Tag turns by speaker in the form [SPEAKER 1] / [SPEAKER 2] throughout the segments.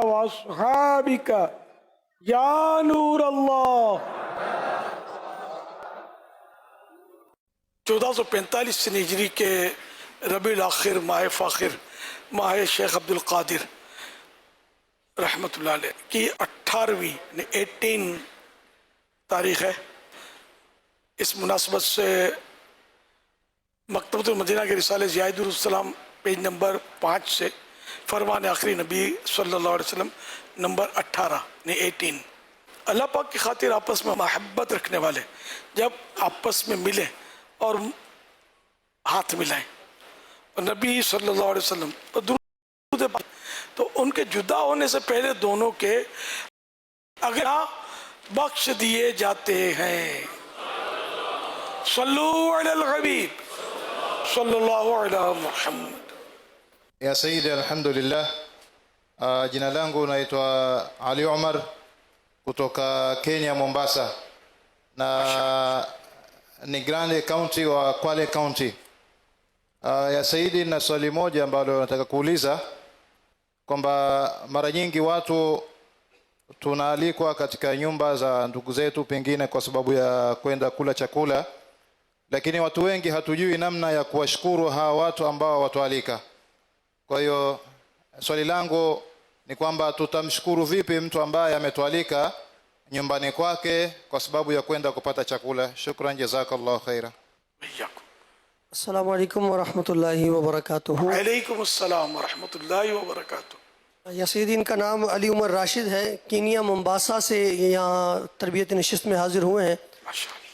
[SPEAKER 1] وأصحابك یا نور اللہ۔ 1445 ہجری کے ربیع الاخر ماہ فاخر ماہ شیخ عبد القادر رحمۃ اللہ علیہ کی 18ویں 18 تاریخ ہے۔ اس مناسبت سے مکتبۃ المدینہ کے رسالے زیاد السلام پیج نمبر 5 سے فرمان آخری نبی صلی اللہ علیہ وسلم نمبر 18 18 اللہ پاک کی خاطر آپس میں محبت رکھنے والے جب آپس میں ملیں اور ہاتھ ملائیں اور نبی صلی اللہ علیہ وسلم اور درود تو ان کے جدا ہونے سے پہلے دونوں کے اگر بخش دیے جاتے ہیں۔ صلو علی الحبیب صلی اللہ علیہ محمد۔
[SPEAKER 2] Ya Sayyidi, alhamdulillah. Jina langu naitwa Ali Omar kutoka Kenya, Mombasa, na ni Grande County wa Kwale County. Ya Sayyidi, na swali moja ambalo nataka kuuliza kwamba mara nyingi watu tunaalikwa katika nyumba za ndugu zetu pengine kwa sababu ya kwenda kula chakula, lakini watu wengi hatujui namna ya kuwashukuru hawa watu ambao watualika. Kwa hiyo swali langu ni kwamba tutamshukuru vipi mtu ambaye ametualika nyumbani kwake kwa sababu ya kwenda kupata chakula? Shukran, jazakallahu khaira.
[SPEAKER 3] السلام علیکم ورحمۃ اللہ وبرکاتہ۔
[SPEAKER 1] وعلیکم السلام ورحمۃ اللہ وبرکاتہ۔
[SPEAKER 3] یا سیدی، ان کا نام علی عمر راشد ہے، کینیا مومباسا سے یہاں تربیت نشست میں حاضر ہوئے ہیں۔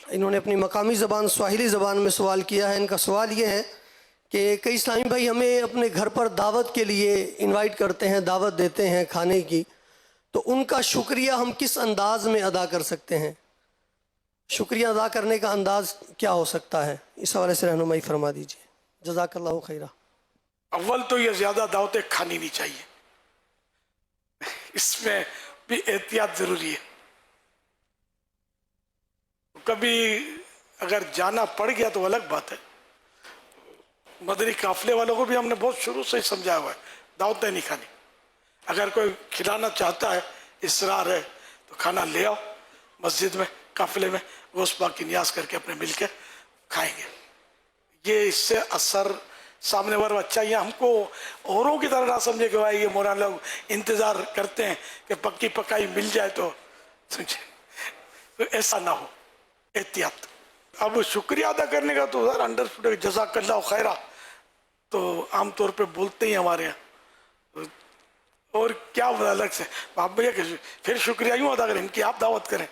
[SPEAKER 3] انہوں نے اپنی مقامی زبان سواحلی زبان میں سوال کیا ہے۔ ان کا سوال یہ ہے کہ کئی اسلامی بھائی ہمیں اپنے گھر پر دعوت کے لیے انوائٹ کرتے ہیں، دعوت دیتے ہیں کھانے کی، تو ان کا شکریہ ہم کس انداز میں ادا کر سکتے ہیں؟ شکریہ ادا کرنے کا انداز کیا ہو سکتا ہے؟ اس حوالے سے رہنمائی فرما دیجیے، جزاک اللہ خیرہ۔
[SPEAKER 1] اول تو یہ زیادہ دعوتیں کھانی نہیں چاہیے، اس میں بھی احتیاط ضروری ہے۔ کبھی اگر جانا پڑ گیا تو الگ بات ہے۔ مدنی قافلے والوں کو بھی ہم نے بہت شروع سے ہی سمجھایا ہوا ہے دعوتیں نہیں کھانی۔ اگر کوئی کھلانا چاہتا ہے، اصرار ہے، تو کھانا لے آؤ مسجد میں، قافلے میں، غوث پاک کی نیاز کر کے اپنے مل کے کھائیں گے۔ یہ اس سے اثر سامنے والوں اچھا ہی ہے۔ ہم کو اوروں کی طرح نہ سمجھے کہ بھائی یہ مولانا لوگ انتظار کرتے ہیں کہ پکی پکائی مل جائے تو سمجھے، تو ایسا نہ ہو، احتیاط۔ اب شکریہ ادا کرنے کا تو انڈر جزاک اللہ خیرہ تو عام طور پہ بولتے ہی ہمارے یہاں، اور کیا الگ سے آپ بھیا کہ پھر شکریہ یوں ادا کریں ان کی آپ دعوت کریں،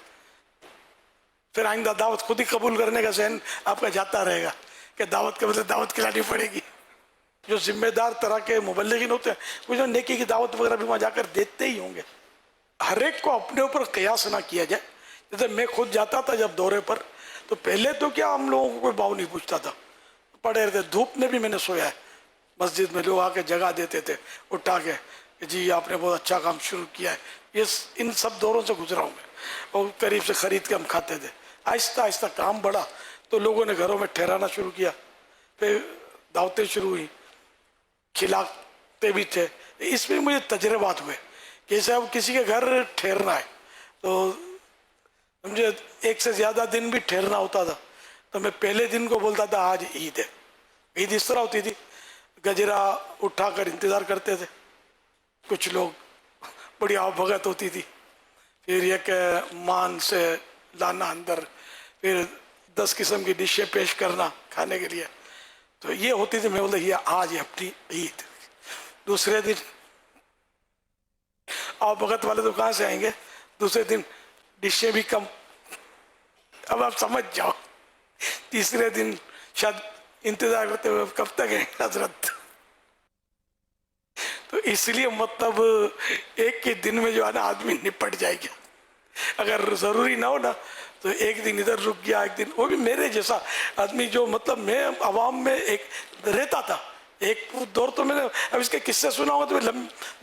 [SPEAKER 1] پھر آئندہ دعوت خود ہی قبول کرنے کا ذہن آپ کا جاتا رہے گا کہ دعوت کے بدلے دعوت کھلانی پڑے گی۔ جو ذمہ دار طرح کے مبلغین ہوتے ہیں وہ جو نیکی کی دعوت وغیرہ بھی وہاں جا کر دیتے ہی ہوں گے۔ ہر ایک کو اپنے اوپر قیاس نہ کیا جائے۔ جیسے میں خود جاتا تھا جب دورے پر، تو پہلے تو کیا ہم لوگوں کو کوئی باؤ نہیں پوچھتا تھا، پڑے رہتے، دھوپ میں بھی میں نے سویا ہے مسجد میں، لوگ آ کے جگہ دیتے تھے اٹھا کے کہ جی آپ نے بہت اچھا کام شروع کیا ہے۔ یہ ان سب دوروں سے گزرا ہوں میں، اور قریب سے خرید کے ہم کھاتے تھے۔ آہستہ آہستہ کام بڑھا تو لوگوں نے گھروں میں ٹھہرانا شروع کیا، پھر دعوتیں شروع ہوئی، کھلاتے بھی تھے۔ اس میں مجھے تجربات ہوئے کہ جیسے اب کسی کے گھر ٹھہرنا ہے تو مجھے ایک سے زیادہ دن بھی ٹھہرنا ہوتا تھا، تو میں پہلے دن کو بولتا تھا آج عید ہے۔ عید اس طرح ہوتی تھی، گجرا اٹھا کر انتظار کرتے تھے، کچھ لوگ بڑی آؤ بھگت ہوتی تھی، پھر یہ کہ مان سے لانا اندر، پھر 10 قسم کی ڈشیں پیش کرنا کھانے کے لیے، تو یہ ہوتی تھی۔ میں بولتا یہ آج ہے اپنی عید۔ دوسرے دن آؤ بھگت والے تو کہاں سے آئیں گے، دوسرے دن ڈشیں بھی کم، اب آپ سمجھ جاؤ۔ تیسرے دن شاید انتظار کرتے ہوئے کب تک ہیں حضرت۔ تو اس لیے مطلب ایک کے دن میں جو ہے نا آدمی نپٹ جائے گا، اگر ضروری نہ ہو نا تو ایک دن ادھر رک گیا، ایک دن وہ بھی میرے جیسا آدمی جو مطلب میں عوام میں ایک رہتا تھا، ایک دور تو میں نے اب اس کے قصے سنا ہوں تو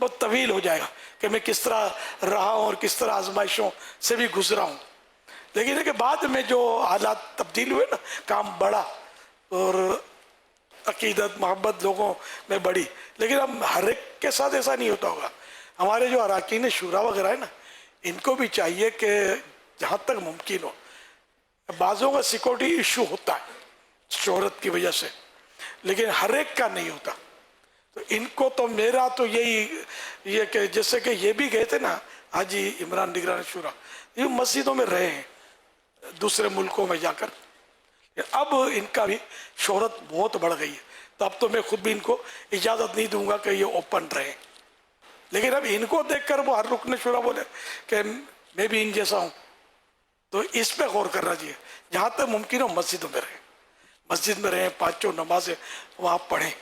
[SPEAKER 1] بہت طویل ہو جائے گا کہ میں کس طرح رہا ہوں اور کس طرح آزمائشوں سے بھی گزرا ہوں۔ لیکن ہے کہ بعد میں جو حالات تبدیل ہوئے نا، کام بڑھا اور عقیدت محبت لوگوں میں بڑھی، لیکن اب ہر ایک کے ساتھ ایسا نہیں ہوتا ہوگا۔ हमारे जो अरकान शूरा वगैरह है ना, इनको भी चाहिए कि जहाँ तक मुमकिन हो, बाज़ों का सिक्योरिटी इशू होता है शोहरत की वजह से, लेकिन हर एक का नहीं होता। तो इनको तो मेरा तो यही ये कि जैसे कि ये भी गए थे ना हाजी इमरान निगरान शूरा, ये मस्जिदों में रहे हैं दूसरे मुल्कों में जाकर, अब इनका भी शोहरत बहुत बढ़ गई है, तो अब तो मैं खुद भी इनको इजाज़त नहीं दूंगा कि ये ओपन रहे। लेकिन अब इनको देखकर वो हर रुकने शुरा बोले कि मैं भी इन जैसा हूँ, तो इस पे गौर करना चाहिए। जहाँ तक मुमकिन हो मस्जिदों में रहें, मस्जिद में रहें, पाँचों नमाजें वहाँ पढ़ें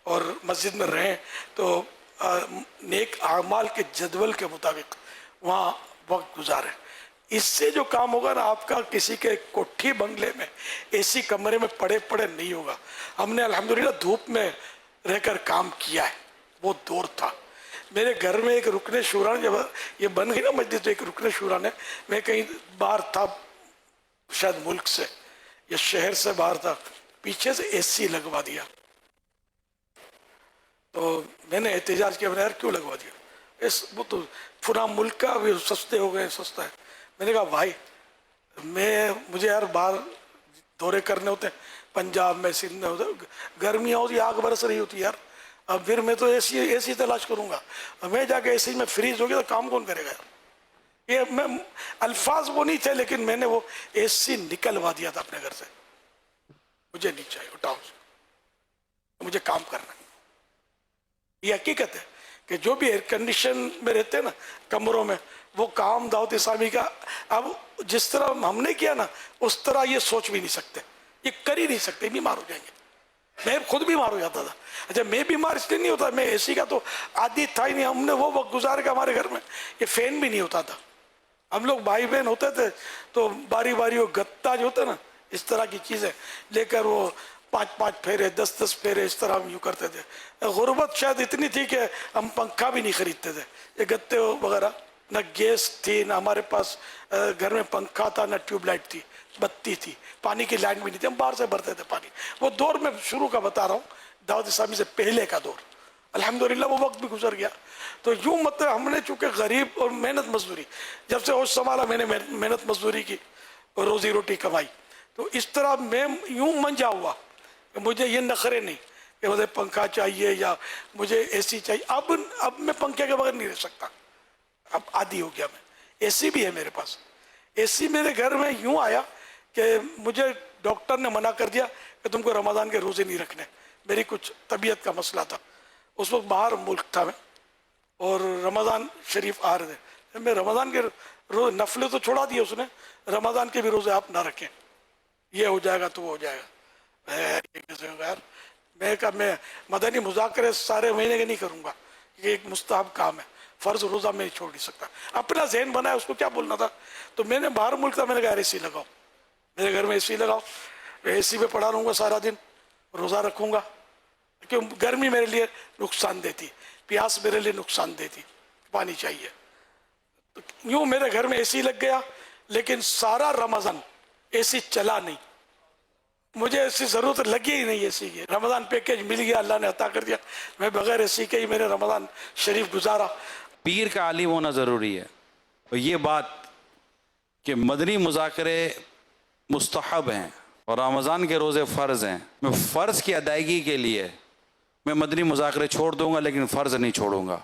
[SPEAKER 1] और मस्जिद में रहें तो नेक आमाल के जदवल के मुताबिक वहाँ वक्त गुजारें। इससे जो काम होगा ना, आपका किसी के कोठी बंगले में एसी कमरे में पड़े पड़े नहीं होगा। हमने अल्हम्दुलिल्लाह धूप में रहकर काम किया है, वो दौर था। मेरे घर में एक रुकने शूरा ने, जब ये बन गई ना मस्जिद, तो एक रुकने शूरा ने, मैं कहीं बाहर था शायद मुल्क से या शहर से बाहर था, पीछे से एसी लगवा दिया। तो मैंने एहतजाज किया, मैंने यार क्यों लगवा दिया, वो तो फुना मुल्क का भी सस्ते हो गए, सस्ता है। मैंने कहा भाई मुझे यार बाहर दौरे करने होते हैं, पंजाब में, सिंध में, होते गर्मियाँ होती, आग बरस रही होती यार, अब फिर मैं तो एसी तलाश करूँगा, मैं जाके एसी में फ्रीज हो गया तो काम कौन करेगा यार। ये मैं अल्फाज वो नहीं थे, लेकिन मैंने वो एसी निकलवा दिया था अपने घर से, मुझे नहीं चाहिए, उठाओ, मुझे काम करना। ये हकीकत है कि जो भी एयर कंडीशन में रहते हैं ना कमरों में, वो काम दावत इस्लामी का अब जिस तरह हमने किया ना, उस तरह ये सोच भी नहीं सकते, ये कर ही नहीं सकते, बीमार हो जाएंगे। मैं खुद बीमार हो जाता था। अच्छा, मैं बीमार इसलिए नहीं होता, मैं एसी का तो आदी था ही नहीं। हमने वो वक्त गुजार के हमारे घर में ये फैन भी नहीं होता था। हम लोग भाई बहन होते थे तो बारी बारी वो गत्ता जो होता है ना, इस तरह की चीज़ें लेकर वो 5-5 फेरे, 10-10 फेरे, इस तरह हम यूँ करते थे। गुर्बत शायद इतनी थी कि हम पंखा भी नहीं खरीदते थे, ये गत्ते वगैरह, न गैस थी, न हमारे पास घर में पंखा था, न ट्यूबलाइट थी, बत्ती थी, पानी की लाइन भी नहीं थी, हम बाहर से भरते थे पानी। वो दौर में शुरू का बता रहा हूँ, दावत इस्लामी से पहले का दौर, अल्हम्दुलिल्लाह वो वक्त भी गुजर गया। तो यूँ मतलब हमने चूँकि गरीब और मेहनत मजदूरी, जब से होश संभाला मैंने मेहनत मजदूरी की और रोज़ी रोटी कमाई, तो इस तरह मैं यूँ मंजा हुआ कि मुझे ये नखरे नहीं कि मुझे पंखा चाहिए या मुझे एसी चाहिए। अब मैं पंखे के बगैर नहीं रह सकता, अब आदी हो गया मैं। एसी भी है मेरे पास। एसी मेरे घर में यूँ आया कि मुझे डॉक्टर ने मना कर दिया कि तुमको रमज़ान के रोज़े नहीं रखने, मेरी कुछ तबीयत का मसला था। उस वक्त बाहर मुल्क था मैं और रमज़ान शरीफ आ रहे थे। मैं रमज़ान के रोज़ नफले तो छोड़ा दिए उसने, रमज़ान के भी रोज़े आप ना रखें, ये हो जाएगा तो वो हो जाएगा। ये कैसे होगा यार। मैं मदनी मुज़ाकरे सारे महीने के नहीं करूँगा, ये एक मुस्ताहब काम है, फ़र्ज़ रोज़ा में छोड़ नहीं सकता। अपना जहन बनाया, उसको क्या बोलना था। तो मैंने बाहर मुल्क था, मैंने कहा एसी लगाओ, मेरे घर में एसी लगाओ, एसी पे पड़ा रहूँगा सारा दिन, रोज़ा रखूँगा, क्यों गर्मी मेरे लिए नुकसान देती, प्यास मेरे लिए नुकसान देती, पानी चाहिए। तो यूँ मेरे घर में एसी लग गया, लेकिन सारा रमज़ान एसी चला नहीं, मुझे ऐसी ज़रूरत लगी ही नहीं एसी की। रमज़ान पैकेज मिल गया, अल्लाह ने अता कर दिया, मैं बगैर एसी के ही मैंने रमज़ान शरीफ गुजारा।
[SPEAKER 4] पीर का आलिम होना ज़रूरी है। और ये बात कि मदनी मुज़ाकरे मुस्तहब हैं और रमज़ान के रोज़े फ़र्ज़ हैं, मैं फ़र्ज़ की अदायगी के लिए मैं मदनी मुज़ाकरे छोड़ दूँगा, लेकिन फ़र्ज़ नहीं छोड़ूँगा।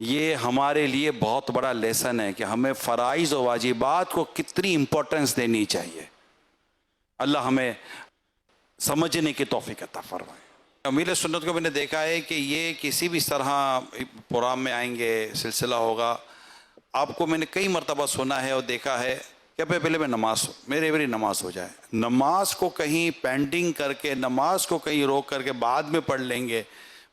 [SPEAKER 4] ये हमारे लिए बहुत बड़ा लेसन है कि हमें फ़राइज़ और वाजिबात को कितनी इम्पोर्टेंस देनी चाहिए। अल्लाह हमें समझने की तौफीक अता फरमाए। अमीर सुन्नत को मैंने देखा है कि ये किसी भी तरह प्रोग्राम में आएंगे, सिलसिला होगा, आपको मैंने कई मरतबा सुना है और देखा है कि पहले मैं मेरी नमाज हो जाए, नमाज को कहीं पेंडिंग करके, नमाज को कहीं रोक करके बाद में पढ़ लेंगे।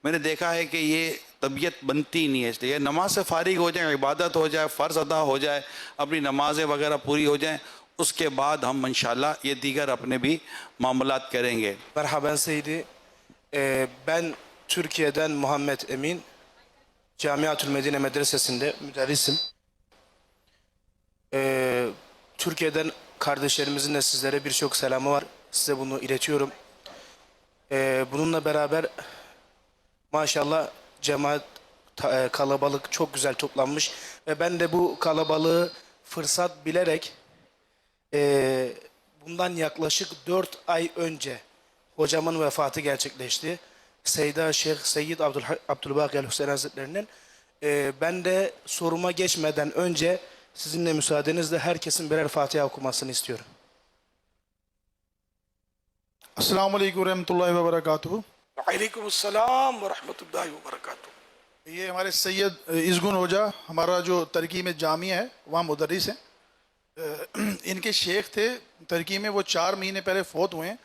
[SPEAKER 4] मैंने देखा है कि ये तबीयत बनती नहीं है। इसलिए नमाज से फारिग हो जाए, इबादत हो जाए, फ़र्ज़ अदा हो जाए, अपनी नमाज़ें वगैरह पूरी हो जाएं, उसके बाद हम इंशाअल्लाह ये दीगर अपने भी मामलात करेंगे।
[SPEAKER 5] Merhaben Seydi. Ben Türkiye'den Muhammed Emin. Camiatül Medine Medresesi'nde müderrisim. Türkiye'den kardeşlerimizin de sizlere birçok selamı var. Size bunu iletiyorum. Bununla beraber maşallah cemaat kalabalık çok güzel toplanmış. Ve ben de bu kalabalığı fırsat bilerek bundan yaklaşık 4 ay önce hocamın vefatı gerçekleşti. Seyda Şeyh Seyyid Abdülbaki el-Hüseyin Hazretleri'nin. Ben de soruma geçmeden önce sizinle müsaadenizle herkesin birer Fatiha okumasını istiyorum.
[SPEAKER 6] अस्सलाम वालेकुम रहमतुल्लाहि व बरकातुहू।
[SPEAKER 1] वालेकुम अस्सलाम व रहमतुल्लाहि व बरकातुहू।
[SPEAKER 6] ये हमारे सैयद इज़गुन होजा हमारा जो तरकी में जामिया है वहाँ मुदर्रिस हैं। इनके शेख थे तरकी में, वो 4 महीने पहले फौत हुए हैं।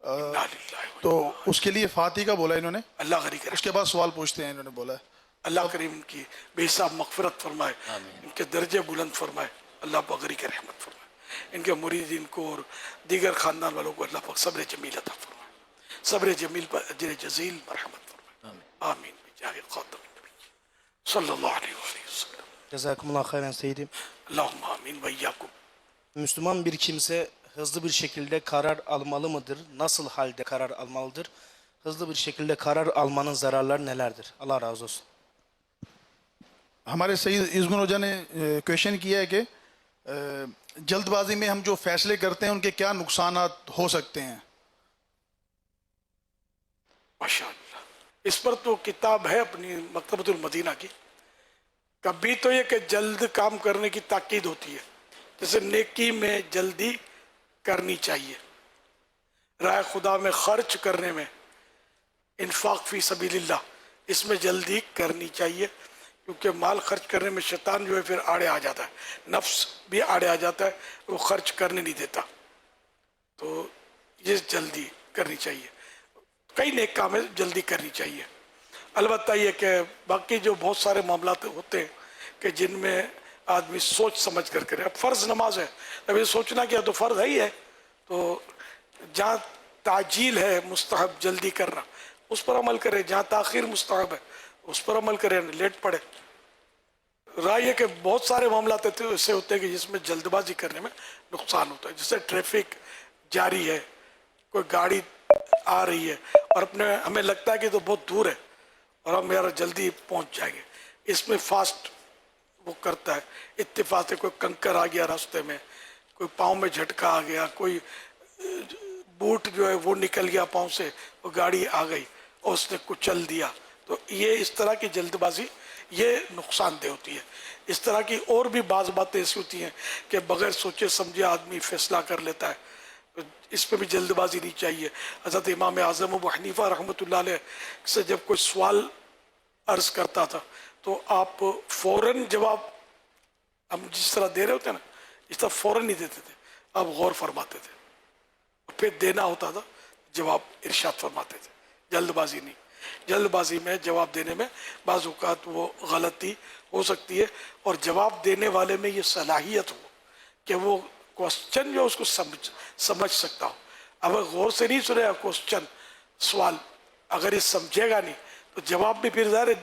[SPEAKER 1] इन्ना लिल्लाहि व
[SPEAKER 6] तो उसके लिए फातिहा का बोला इन्होंने।
[SPEAKER 1] अल्लाह गनी करे,
[SPEAKER 6] उसके बाद सवाल पूछते हैं इन्होंने बोला।
[SPEAKER 1] अल्लाह करीम की बेहिसाब मगफिरत फरमाए, इनके दर्जे बुलंद फरमाए, अल्लाह बगरी के रहमत फरमाए, इनके मुरीदीन को और दीगर खानदान वालों को अल्लाह पाक सब्र जमील अता फरमाए, सब्र जमील पर अजर जजील मरहमत फरमाए। आमीन बिजाहि खातम नबी सल्लल्लाहु अलैहि वसल्लम।
[SPEAKER 5] Cezakumullah hayran seyyidim.
[SPEAKER 1] अल्लाहुम्मा आमीन व इय्याकुम।
[SPEAKER 5] Müslüman bir kimse hızlı bir şekilde karar almalı mıdır? Nasıl halde karar almalıdır? Hızlı bir şekilde karar almanın zararları nelerdir? Allah razı olsun.
[SPEAKER 6] हमारे सैयद इज़गुन होजा ने क्वेश्चन किया है कि जल्दबाजी में हम जो फैसले करते हैं उनके क्या नुकसानात हो सकते हैं।
[SPEAKER 1] माशाअल्लाह, इस पर तो किताब है अपनी मकतबतुल मदीना की। कभी तो ये कि जल्द काम करने की ताकीद होती है, जैसे नेकी में जल्दी करनी चाहिए, राह खुदा में खर्च करने में, इन्फाक फी सबीलिल्लाह, इसमें जल्दी करनी चाहिए, क्योंकि माल खर्च करने में शैतान जो है फिर आड़े आ जाता है, नफ्स भी आड़े आ जाता है, वो खर्च करने नहीं देता। तो ये जल्दी करनी चाहिए, कई नेक काम है जल्दी करनी चाहिए। अलबत्ता ये कि बाकी जो बहुत सारे मामला होते हैं कि जिनमें आदमी सोच समझ कर करे। अब फ़र्ज़ नमाज है, अब ये सोचना क्या तो फ़र्ज़ है ही है, तो जहाँ ताजील है मुस्तहब जल्दी करना उस पर अमल करे, जहाँ ताख़ीर मुस्तहब है उस पर अमल करे, लेट पड़े। राय है कि बहुत सारे मामला ऐसे होते हैं कि जिसमें जल्दबाजी करने में नुकसान होता है, जैसे ट्रैफिक जारी है, कोई गाड़ी आ रही है और हमें लगता है कि तो बहुत दूर है और हम यार जल्दी पहुंच जाएंगे, इसमें फास्ट वो करता है, इत्तेफाक से कोई कंकर आ गया रास्ते में, कोई पाँव में झटका आ गया, कोई बूट जो है वो निकल गया पाँव से, वो गाड़ी आ गई और उसने कुचल दिया। तो ये इस तरह की जल्दबाजी ये नुकसानदेह होती है। इस तरह की और भी बाज़ बातें ऐसी होती हैं कि बगैर सोचे समझे आदमी फैसला कर लेता है, इस पर भी जल्दबाजी नहीं चाहिए। हज़रत इमाम आज़म अबू हनीफा रहमतुल्लाह अलैह से जब कोई सवाल अर्ज़ करता था तो आप फ़ौरन जवाब हम जिस तरह दे रहे होते हैं ना, इस तरह फ़ौरन नहीं देते थे, आप गौर फरमाते थे, फिर देना होता था जवाब इरशाद फरमाते थे, जल्दबाजी नहीं। जल्दबाजी में जवाब देने में बाज़ औक़ात वो गलती हो सकती है, और जवाब देने वाले में ये सलाहियत हो कि वो क्वेश्चन जो उसको समझ सकता हो। अगर गौर से नहीं सुनेगा क्वेश्चन सवाल, अगर ये समझेगा नहीं तो जवाब भी फिर ज़ाहिर